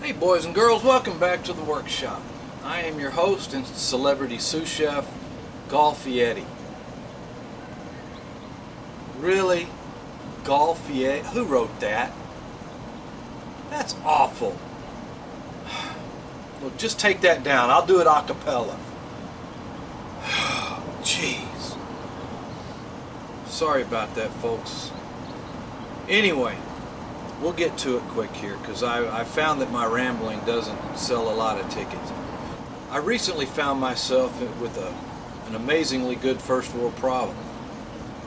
Hey boys and girls, welcome back to the workshop. I am your host and celebrity sous chef, Golfietti. Really? Golfietti? Who wrote that? That's awful. Look, just take that down. I'll do it a cappella. Jeez. Sorry about that, folks. Anyway, we'll get to it quick here because I found that my rambling doesn't sell a lot of tickets. I recently found myself with an amazingly good first world problem.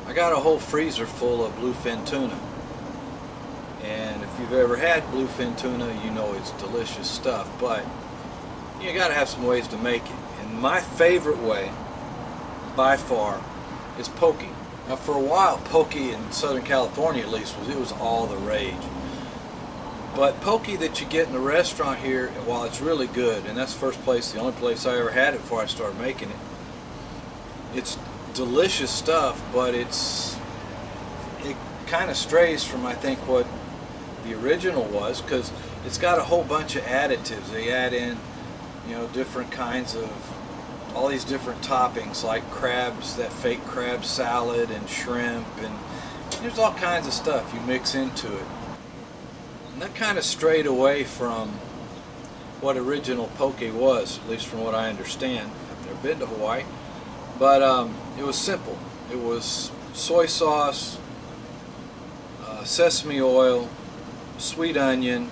I got a whole freezer full of bluefin tuna. And if you've ever had bluefin tuna, you know it's delicious stuff, but you gotta have some ways to make it. And my favorite way, by far, is poke. Now for a while, poke in Southern California at least, was all the rage. But poke that you get in the restaurant here, while it's really good, and that's the only place I ever had it before I started making it, it's delicious stuff, but it kind of strays from, I think, what the original was, because it's got a whole bunch of additives. They add in, different kinds of, all these different toppings, like crabs, that fake crab salad, and shrimp, and there's all kinds of stuff you mix into it. And that kind of strayed away from what original poke was, at least from what I understand. I've never been to Hawaii, but it was simple. It was soy sauce, sesame oil, sweet onion,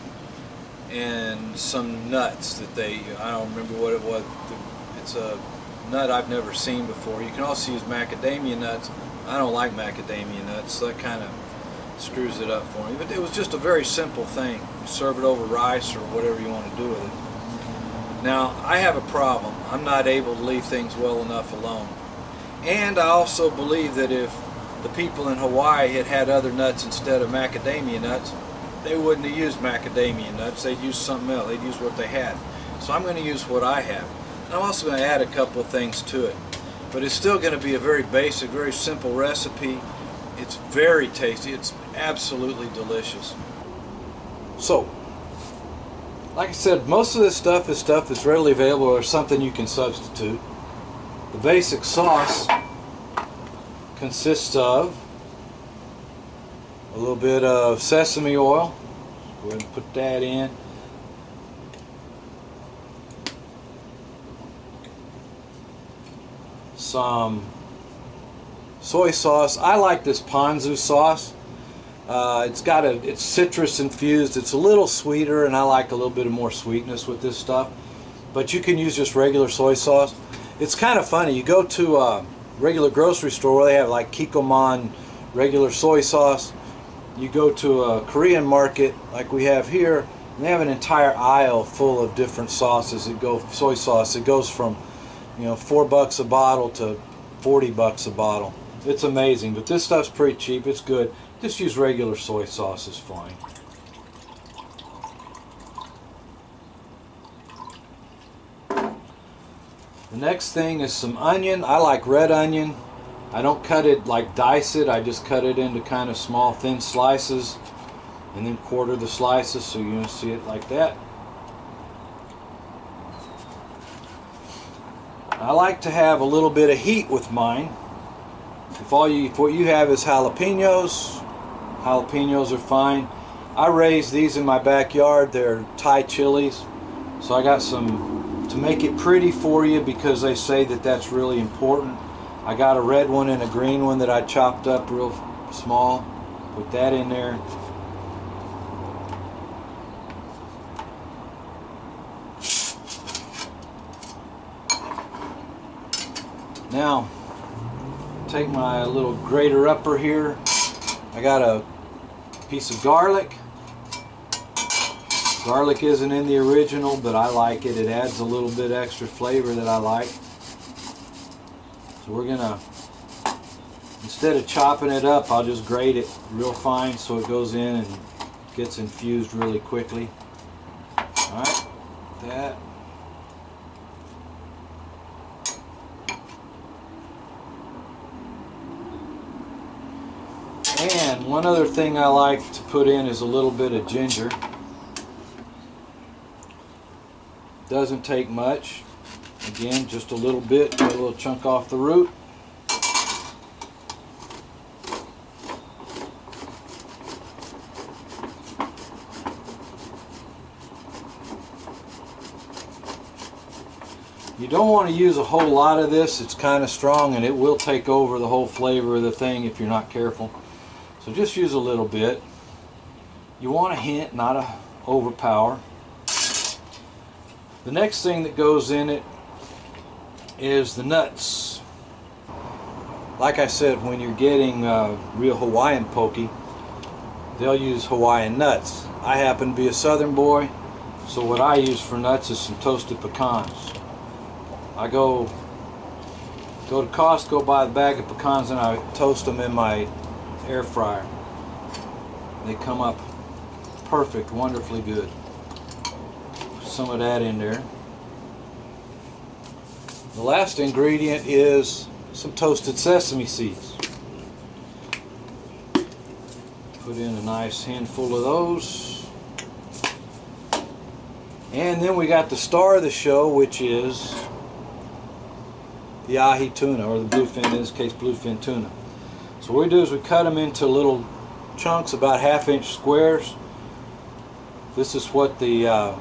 and some nuts that I don't remember what it was. It's a nut I've never seen before. You can also use macadamia nuts. I don't like macadamia nuts, so that kind of screws it up for me. But it was just a very simple thing. You serve it over rice or whatever you want to do with it. Now, I have a problem. I'm not able to leave things well enough alone. And I also believe that if the people in Hawaii had had other nuts instead of macadamia nuts, they wouldn't have used macadamia nuts. They'd use something else. They'd use what they had. So I'm going to use what I have. And I'm also going to add a couple of things to it. But it's still going to be a very basic, very simple recipe. It's very tasty. It's absolutely delicious. So, like I said, most of this stuff is stuff that's readily available or something you can substitute. The basic sauce consists of a little bit of sesame oil. Go ahead and put that in. Some soy sauce. I like this ponzu sauce. It's citrus infused. It's a little sweeter, and I like a little bit of more sweetness with this stuff. But you can use just regular soy sauce. It's kind of funny. You go to a regular grocery store where they have like Kikkoman regular soy sauce. You go to a Korean market like we have here, and they have an entire aisle full of different sauces. Soy sauce. It goes from $4 a bottle to $40 a bottle. It's amazing, but this stuff's pretty cheap. It's good. Just use regular soy sauce is fine. The next thing is some onion. I like red onion. I don't cut it like dice it. I just cut it into kind of small thin slices and then quarter the slices so you see it like that. I like to have a little bit of heat with mine. If what you have is jalapenos are fine. I raise these in my backyard. They're Thai chilies. So I got some to make it pretty for you because they say that that's really important. I got a red one and a green one that I chopped up real small. Put that in there. Now, take my little grater upper here. I got a piece of garlic. Garlic isn't in the original, but I like it. It adds a little bit extra flavor that I like. So we're gonna, instead of chopping it up, I'll just grate it real fine so it goes in and gets infused really quickly. Alright, that. And one other thing I like to put in is a little bit of ginger. Doesn't take much. Again, just a little bit, get a little chunk off the root. You don't want to use a whole lot of this. It's kind of strong and it will take over the whole flavor of the thing if you're not careful. So just use a little bit. You want a hint, not a overpower. The next thing that goes in it is the nuts. Like I said, when you're getting real Hawaiian poke, they'll use Hawaiian nuts. I happen to be a southern boy, so what I use for nuts is some toasted pecans. I go to Costco, buy a bag of pecans, and I toast them in my air fryer. They come up perfect, wonderfully good. Some of that in there. The last ingredient is some toasted sesame seeds. Put in a nice handful of those. And then we got the star of the show, which is the ahi tuna, or the bluefin, in this case bluefin tuna. So what we do is we cut them into little chunks, about 1/2 inch squares. This is what the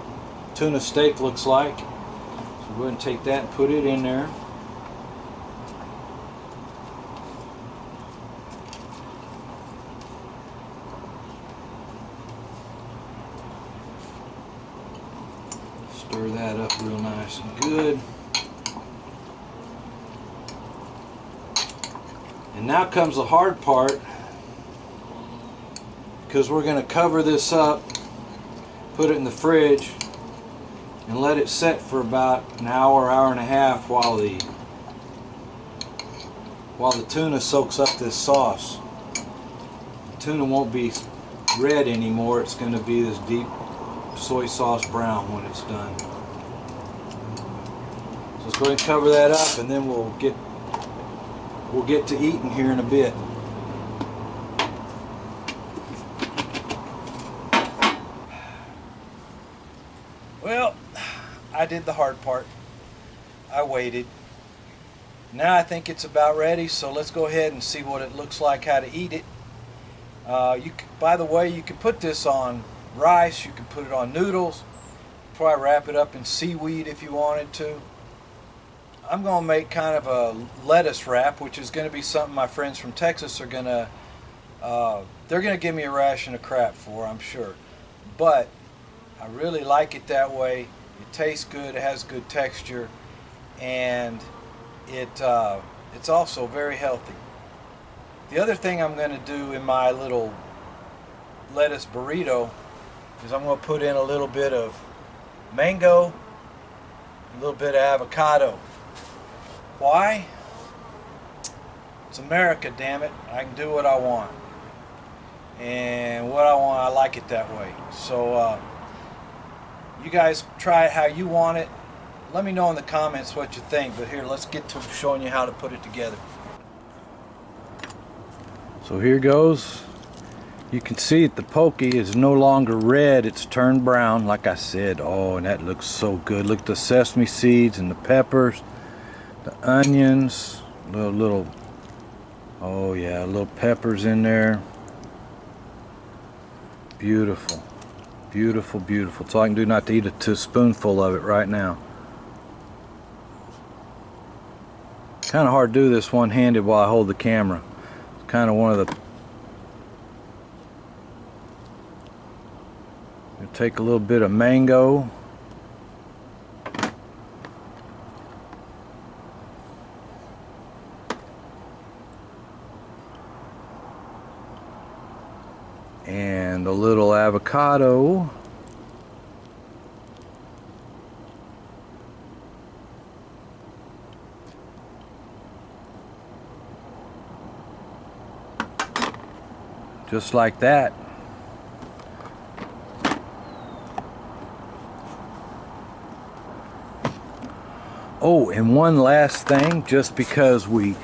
tuna steak looks like. So go ahead and take that and put it in there. Stir that up real nice and good. And now comes the hard part, because we're going to cover this up, put it in the fridge, and let it set for about an hour, hour and a half while the tuna soaks up this sauce. The tuna won't be red anymore, it's going to be this deep soy sauce brown when it's done. So let's go ahead and cover that up, and then we'll get to eating here in a bit. Well, I did the hard part. I waited. Now I think it's about ready, so let's go ahead and see what it looks like, how to eat it. By the way, you can put this on rice, you can put it on noodles, probably wrap it up in seaweed if you wanted to. I'm going to make kind of a lettuce wrap, which is going to be something my friends from Texas are going to, they're going to give me a ration of crap for, I'm sure. But I really like it that way. It tastes good, it has good texture, and it's also very healthy. The other thing I'm going to do in my little lettuce burrito is I'm going to put in a little bit of mango, a little bit of avocado. Why? It's America, damn it. I can do what I want. And what I want, I like it that way. So you guys try it how you want it. Let me know in the comments what you think. But here, let's get to showing you how to put it together. So here goes. You can see that the poke is no longer red, it's turned brown like I said. Oh, and that looks so good. Look at the sesame seeds and the peppers, the onions, little oh yeah, little peppers in there. Beautiful, beautiful, beautiful. That's all I can do not to eat a spoonful of it right now. Kind of hard to do this one-handed while I hold the camera. It's kind of one of the... Take a little bit of mango. And a little avocado. Just like that. Oh, and one last thing, just because we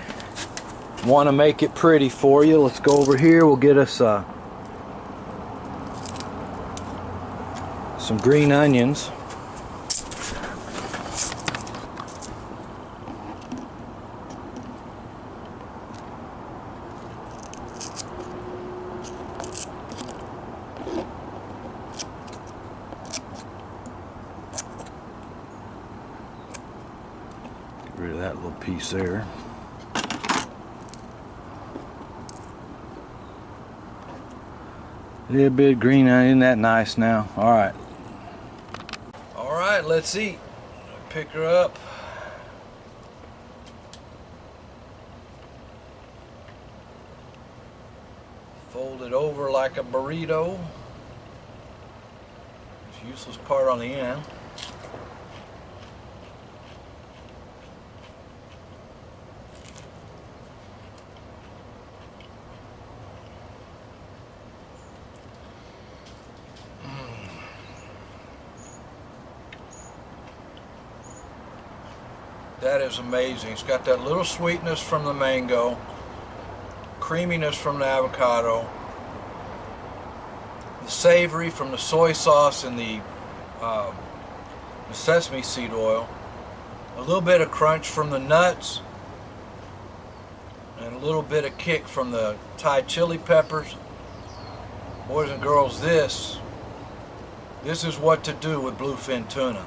want to make it pretty for you, let's go over here. We'll get us some green onions. that little piece there. A little bit of green onion, isn't that nice now? Alright. Alright, let's eat. Pick her up. Fold it over like a burrito. It's a useless part on the end. That is amazing. It's got that little sweetness from the mango, creaminess from the avocado, the savory from the soy sauce and the sesame seed oil, a little bit of crunch from the nuts, and a little bit of kick from the Thai chili peppers. Boys and girls, this is what to do with bluefin tuna.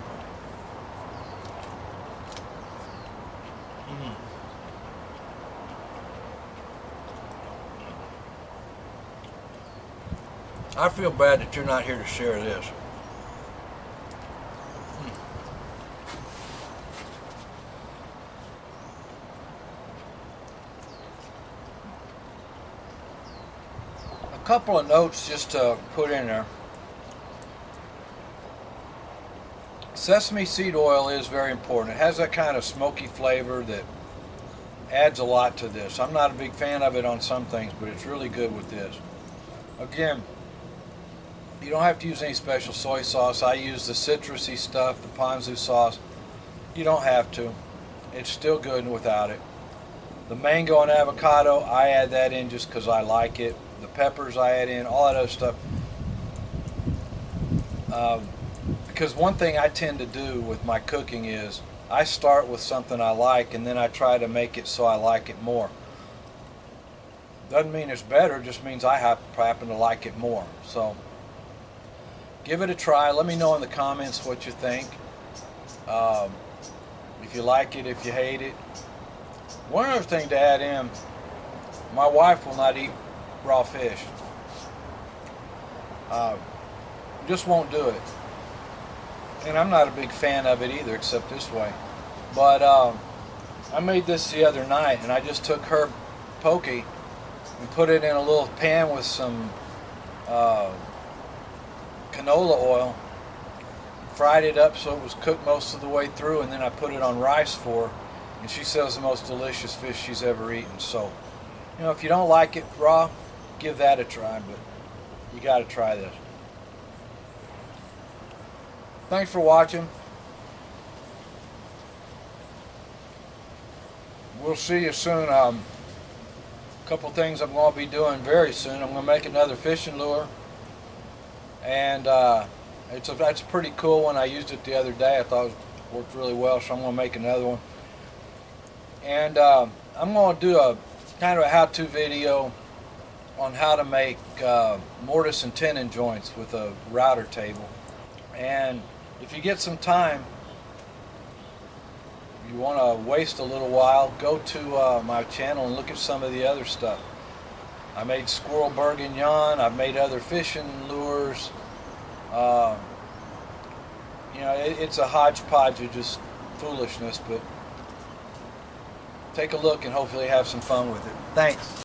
I feel bad that you're not here to share this. A couple of notes just to put in there. Sesame seed oil is very important. It has that kind of smoky flavor that adds a lot to this. I'm not a big fan of it on some things, but it's really good with this. Again, you don't have to use any special soy sauce. I use the citrusy stuff, the ponzu sauce. You don't have to. It's still good without it. The mango and avocado, I add that in just because I like it. The peppers I add in, all that other stuff. Because one thing I tend to do with my cooking is I start with something I like and then I try to make it so I like it more. Doesn't mean it's better, just means I happen to like it more. So give it a try. Let me know in the comments what you think. If you like it, if you hate it. One other thing to add in, my wife will not eat raw fish. Just won't do it. And I'm not a big fan of it either, except this way. But I made this the other night, and I just took her poke and put it in a little pan with some canola oil, fried it up so it was cooked most of the way through, and then I put it on rice for her, and she says it's the most delicious fish she's ever eaten. So, you know, if you don't like it raw, give that a try, but you got to try this. Thanks for watching. We'll see you soon. A couple things I'm going to be doing very soon. I'm going to make another fishing lure. And that's a pretty cool one. I used it the other day. I thought it worked really well, so I'm going to make another one. And I'm going to do a kind of a how-to video on how to make mortise and tenon joints with a router table. And if you get some time, you want to waste a little while, go to my channel and look at some of the other stuff. I made squirrel bourguignon, I've made other fishing lures. You know, it's a hodgepodge of just foolishness, but take a look and hopefully have some fun with it. Thanks.